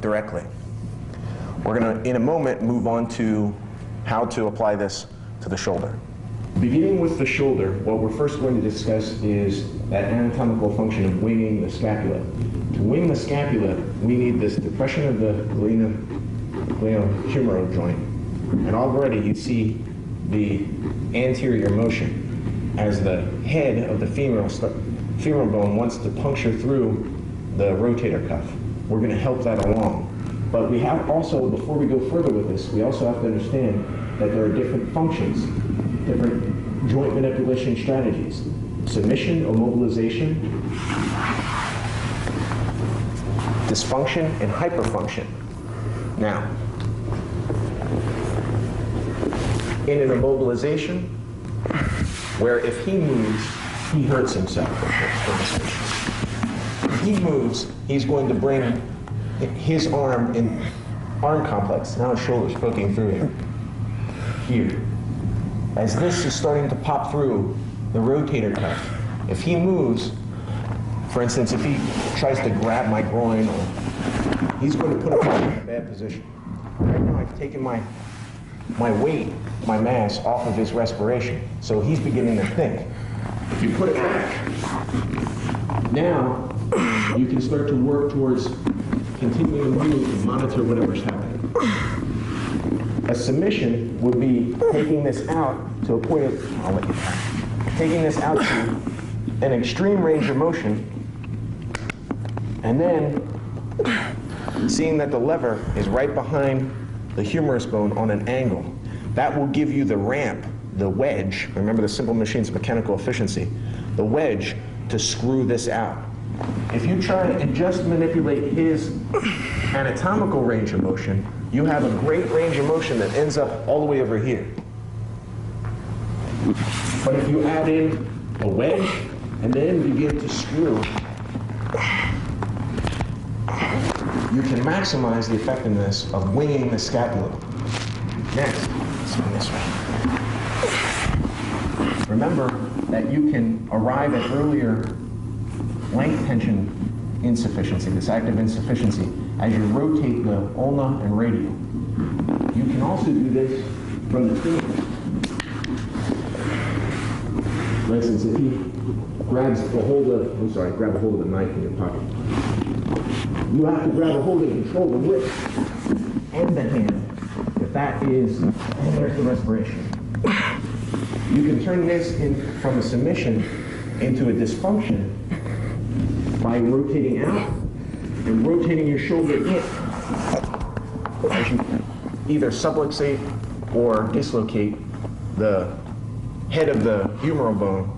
directly. We're going to, in a moment, move on to how to apply this to the shoulder. Beginning with the shoulder, what we're first going to discuss is that anatomical function of winging the scapula. To wing the scapula, we need this depression of the glenohumeral joint. And already you see the anterior motion as the head of the femoral bone wants to puncture through the rotator cuff. We're going to help that along. But we have also, before we go further with this, we also have to understand that there are different functions, different joint manipulation strategies. Submission or mobilization, dysfunction, and hyperfunction. Now, in an immobilization, where if he moves, he hurts himself. If he moves, he's going to bring his arm in arm complex. Now his shoulder's poking through here. As this is starting to pop through the rotator cuff, if he moves, for instance, if he tries to grab my groin, or he's going to put himself in a bad position. Right now I've taken my weight, my mass, off of his respiration, so he's beginning to think. If you put it back, now you can start to work towards continuing to move and monitor whatever's happening. A submission would be taking this out to a point of, I'll let you pass, taking this out to an extreme range of motion, and then seeing that the lever is right behind the humerus bone on an angle. That will give you the ramp, the wedge, remember the simple machine's mechanical efficiency, the wedge to screw this out. If you try and just manipulate his anatomical range of motion, you have a great range of motion that ends up all the way over here. But if you add in a wedge and then begin to screw, you can maximize the effectiveness of winging the scapula. Next, let's go this way. Remember that you can arrive at earlier length tension insufficiency, this active insufficiency, as you rotate the ulna and radial. You can also do this from the femur. For instance, if he grabs a hold of, grab a hold of the knife in your pocket. You have to grab a hold and control the wrist and the hand. If that is, and there's the respiration. You can turn this from a submission into a dysfunction by rotating out and rotating your shoulder in as you either subluxate or dislocate the head of the humeral bone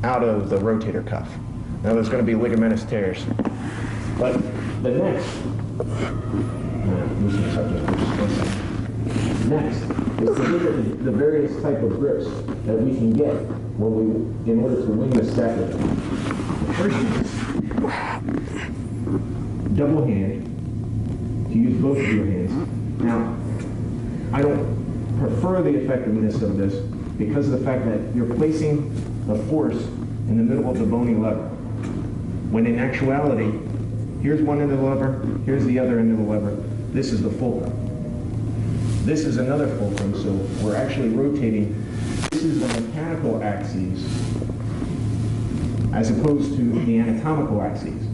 out of the rotator cuff. Now there's going to be ligamentous tears. But the next is to look at the various type of grips that we can get in order to wing the scapula. The first is double hand, to use both of your hands. Now, I don't prefer the effectiveness of this because of the fact that you're placing the force in the middle of the bony lever. When in actuality, here's one end of the lever, here's the other end of the lever. This is the fulcrum. This is another fulcrum, so we're actually rotating. This is the mechanical axis as opposed to the anatomical axes.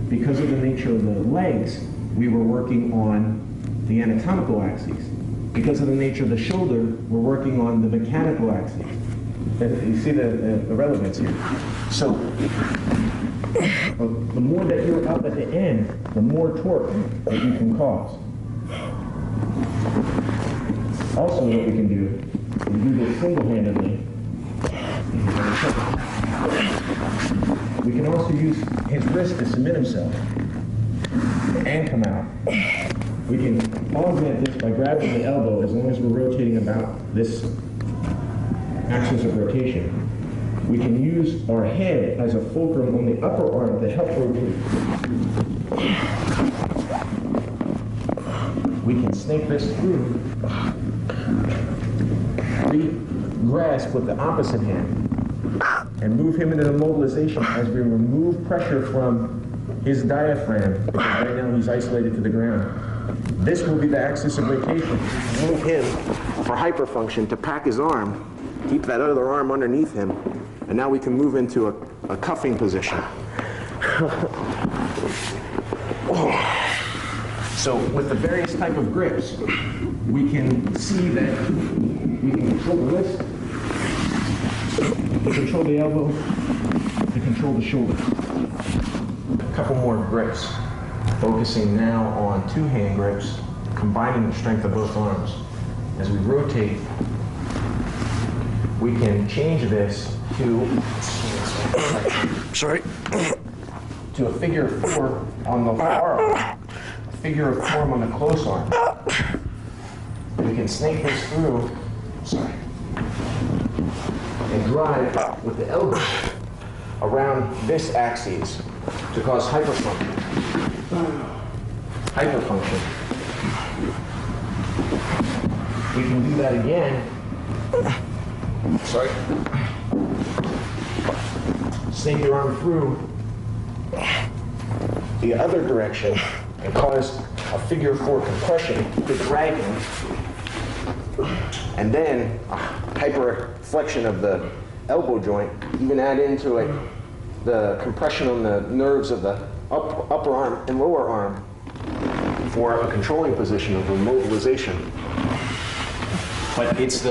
Because of the nature of the legs, we were working on the anatomical axes. Because of the nature of the shoulder, we're working on the mechanical axes. You see the relevance here. So, the more that you're up at the end, the more torque that you can cause. Also, what we can do is do this single-handedly. We can also use his wrist to submit himself and come out. We can augment this by grabbing the elbow as long as we're rotating about this axis of rotation. We can use our head as a fulcrum on the upper arm to help rotate. We can snake this through. Grasp with the opposite hand and move him into the mobilization as we remove pressure from his diaphragm, because right now he's isolated to the ground. This will be the axis of rotation. Move him for hyperfunction to pack his arm, keep that other arm underneath him, and now we can move into a cuffing position. So with the various type of grips, we can see that we can control the wrist, to control the elbow, to control the shoulder. A couple more grips, focusing now on two-hand grips, combining the strength of both arms. As we rotate, we can change this to to a figure of 4 on the far arm, a figure of 4 on the close arm. We can snake this through, and drive with the elbow around this axis to cause hyperfunction. We can do that again. Snake your arm through the other direction and cause a figure 4 compression to drag him, and then a hyperflexion of the elbow joint. Even add into it the compression on the nerves of the upper arm and lower arm for a controlling position of immobilization. But it's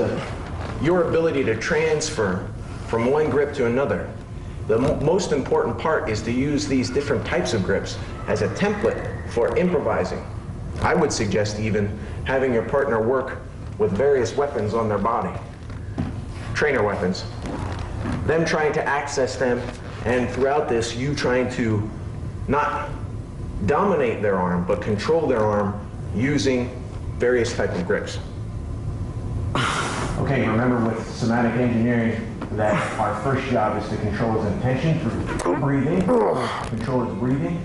your ability to transfer from one grip to another. The most important part is to use these different types of grips as a template for improvising. I would suggest even having your partner work with various weapons on their body, trainer weapons, them trying to access them, and throughout this, you trying to not dominate their arm, but control their arm using various types of grips. Okay, remember with somatic engineering that our first job is to control his intention through breathing, control his breathing,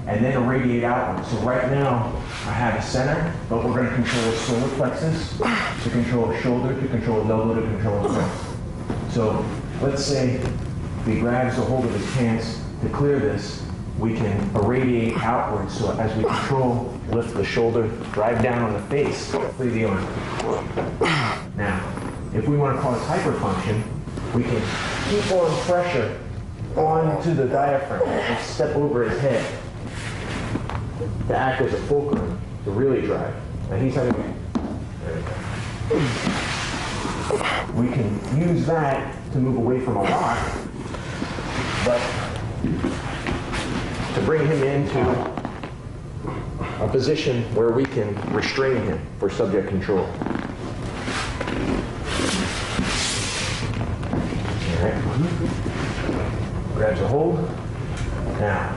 and then irradiate outward. So right now, I have a center, but we're going to control his solar plexus, to control his shoulder, to control his elbow, to control his wrist. So let's say he grabs a hold of his pants. To clear this, we can irradiate outward. So as we control, lift the shoulder, drive down on the face, free the arm. Now, if we want to cause hyperfunction, we can keep on pressure onto the diaphragm and step over his head to act as a fulcrum to really drive. And he's having. We can use that to move away from a lock, but to bring him into a position where we can restrain him for subject control. Grabs a hold. Now,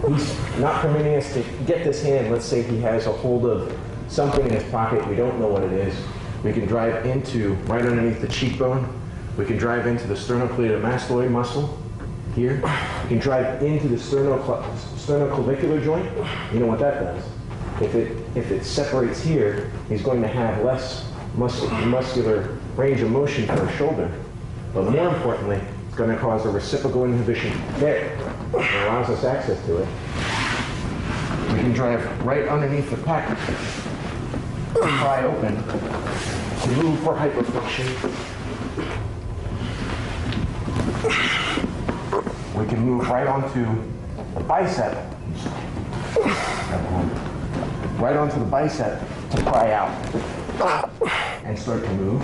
he's not permitting us to get this hand. Let's say he has a hold of something in his pocket. We don't know what it is. We can drive into, right underneath the cheekbone. We can drive into the sternocleidomastoid muscle here. We can drive into the sternoclavicular joint. You know what that does. If it separates here, he's going to have less muscular range of motion for his shoulder. But more importantly, it's going to cause a reciprocal inhibition there. It allows us access to it. We can drive right underneath the pack, pry open, to move for hyperfunction. We can move right onto the bicep, right onto the bicep to pry out and start to move.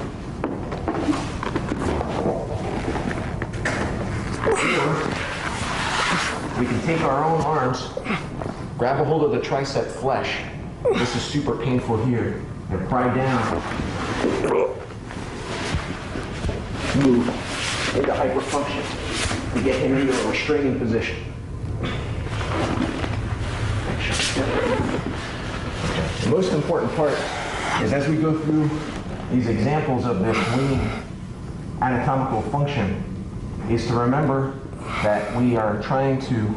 We can take our own arms, grab a hold of the tricep flesh. This is super painful here. And pry down. Move into hyperfunction to get him into a restraining position. The most important part is as we go through these examples of this wing anatomical function is to remember that we are trying to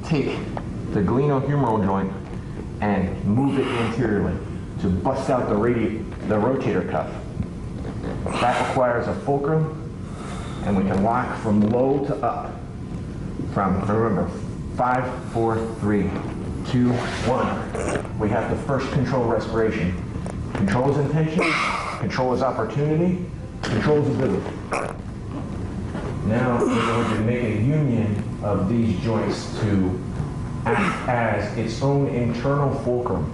take the glenohumeral joint and move it anteriorly to bust out the rotator cuff. That requires a fulcrum, and we can lock from low to up. Remember, 5, 4, 3, 2, 1. We have to first control respiration. Control his intention, control his opportunity, control his ability. Now we're going to make a union of these joints to act as its own internal fulcrum.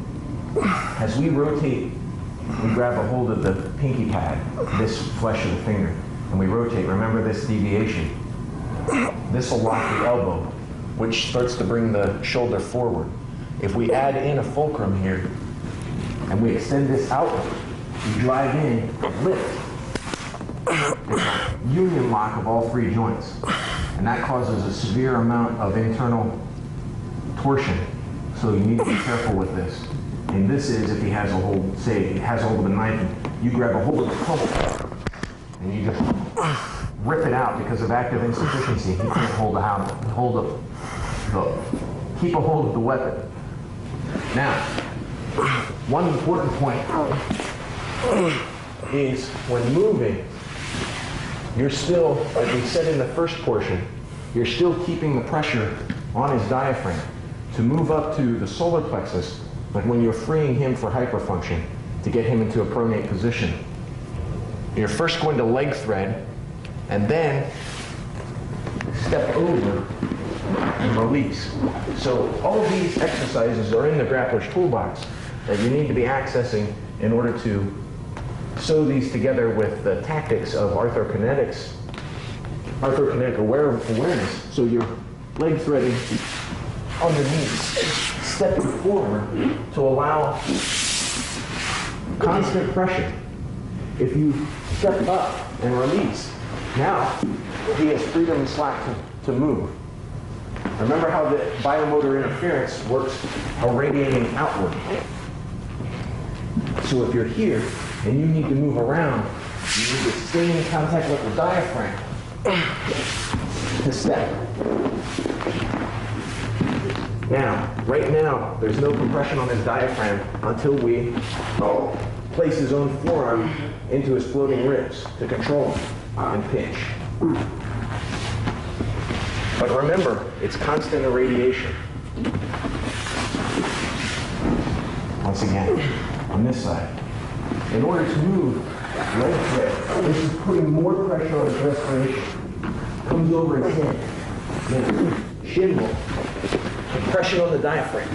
As we rotate, we grab a hold of the pinky pad, this flesh of the finger, and we rotate. Remember this deviation. This will lock the elbow, which starts to bring the shoulder forward. If we add in a fulcrum here, and we extend this outward, we drive in, lift. It's a union lock of all three joints. And that causes a severe amount of internal torsion. So you need to be careful with this. And this is if he has a hold, say he has a hold of a knife, and you grab a hold of the pummel, and you just rip it out because of active insufficiency. He can't keep a hold of the weapon. Now, one important point is when moving, you're still, like we said in the first portion, you're still keeping the pressure on his diaphragm. To move up to the solar plexus, like when you're freeing him for hyperfunction, to get him into a pronate position, you're first going to leg thread, and then step over and release. So all of these exercises are in the grappler's toolbox that you need to be accessing in order to sew these together with the tactics of arthrokinetics, arthrokinetic awareness. So you're leg threading underneath, stepping forward to allow constant pressure. If you step up and release, now he has freedom and slack to move. Remember how the biomotor interference works, radiating outward. So if you're here and you need to move around, you need to stay in contact with the diaphragm to step. Now, right now, there's no compression on his diaphragm until we place his own forearm into his floating ribs to control and pinch. But remember, it's constant irradiation. Once again, on this side. In order to move leg thread, this is putting more pressure on his respiration. Comes over his head. Then shin wall. Compression on the diaphragm.